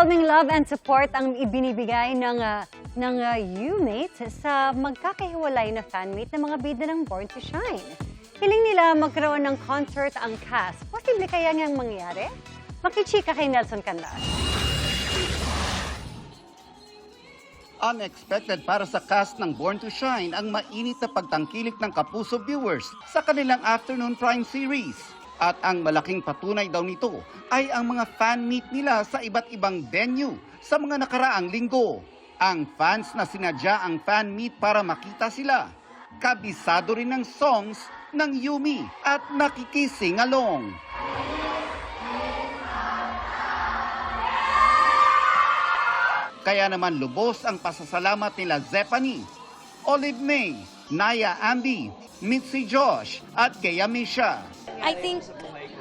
Overwhelming love and support ang ibinibigay ng U-mates sa magkakahiwalay na fanmate ng mga bida ng Born to Shine. Hiling nila magkaroon ng concert ang cast. Posible kaya ngang mangyari? Makichika kay Nelson Canlas. Unexpected para sa cast ng Born to Shine ang mainit na pagtangkilik ng kapuso viewers sa kanilang afternoon prime series. At ang malaking patunay daw nito ay ang mga fan meet nila sa iba't ibang venue sa mga nakaraang linggo. Ang fans na sinadya ang fan meet para makita sila. Kabisado rin ng songs ng Yumi at nakikising along. Kaya naman lubos ang pasasalamat nila Zephanie, Olive May, Naya Ambi, Mitzi Josh at Kea Misha. I think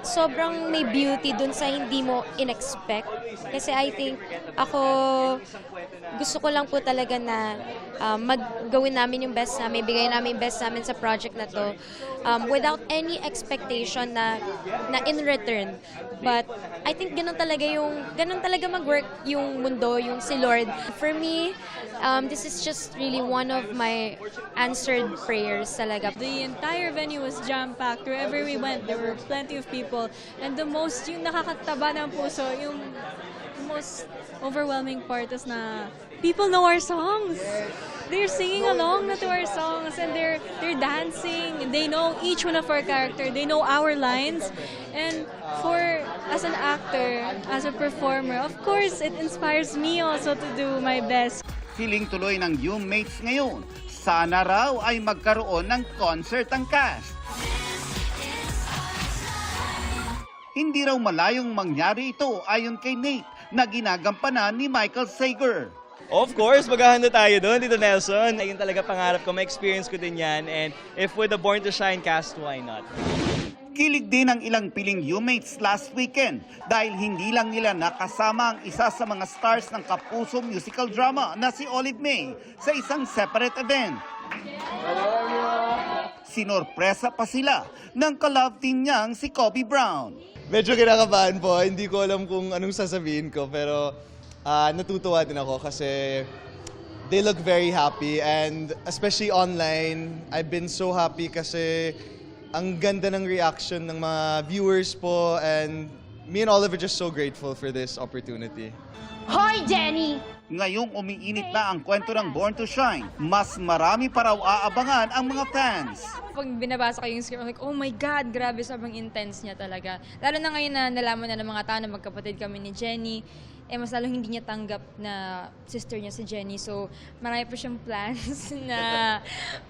sobrang may beauty dun sa hindi mo in-expect. Kasi I think ako, gusto ko lang po talaga na maggawin namin yung best namin, bigay namin yung best namin sa project na to without any expectation na in return. But I think ganun talaga mag-work yung mundo, yung si Lord. For me, this is just really one of my answered prayers talaga. The entire venue was jam-packed. Wherever we went, there were plenty of people. And the most, yung nakakataba ng puso, yung most overwhelming part is na people know our songs. They're singing along to our songs and they're dancing. They know each one of our characters. They know our lines. And as an actor, as a performer, of course, it inspires me also to do my best. Feeling tuloy ng U-mates ngayon, sana raw ay magkaroon ng concert ang cast. Hindi raw malayong mangyari ito ayon kay Nate na ginagampanan ni Michael Sager. Of course, maghahanda tayo doon, Tito Nelson. Ayun talaga pangarap ko, ma-experience ko din yan. And if with the Born to Shine cast, why not? Kilig din ang ilang piling U-mates last weekend dahil hindi lang nila nakasama ang isa sa mga stars ng kapuso musical drama na si Olive May sa isang separate event. Sinorpresa pa sila ng ka-love team niyang si Kobe Brown. Medyo kinakabahan po, hindi ko alam kung anong sasabihin ko pero natutuwa din ako kasi they look very happy and especially online, I've been so happy kasi ang ganda ng reaction ng mga viewers po and me and Oliver just so grateful for this opportunity. Hoy, Jenny! Ngayong umiinit na ang kwento ng Born to Shine, mas marami pa raw aabangan ang mga fans. Pag binabasa ko yung script, I'm like, oh my God, grabe, sobrang intense niya talaga. Lalo na ngayon na nalaman na ng mga tao na magkapatid kami ni Jenny, mas lalong hindi niya tanggap na sister niya si Jenny. So, marami pa siyang plans na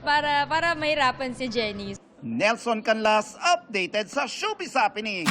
para mahirapan si Jenny. Nelson Canlas, updated sa Showbiz Happening.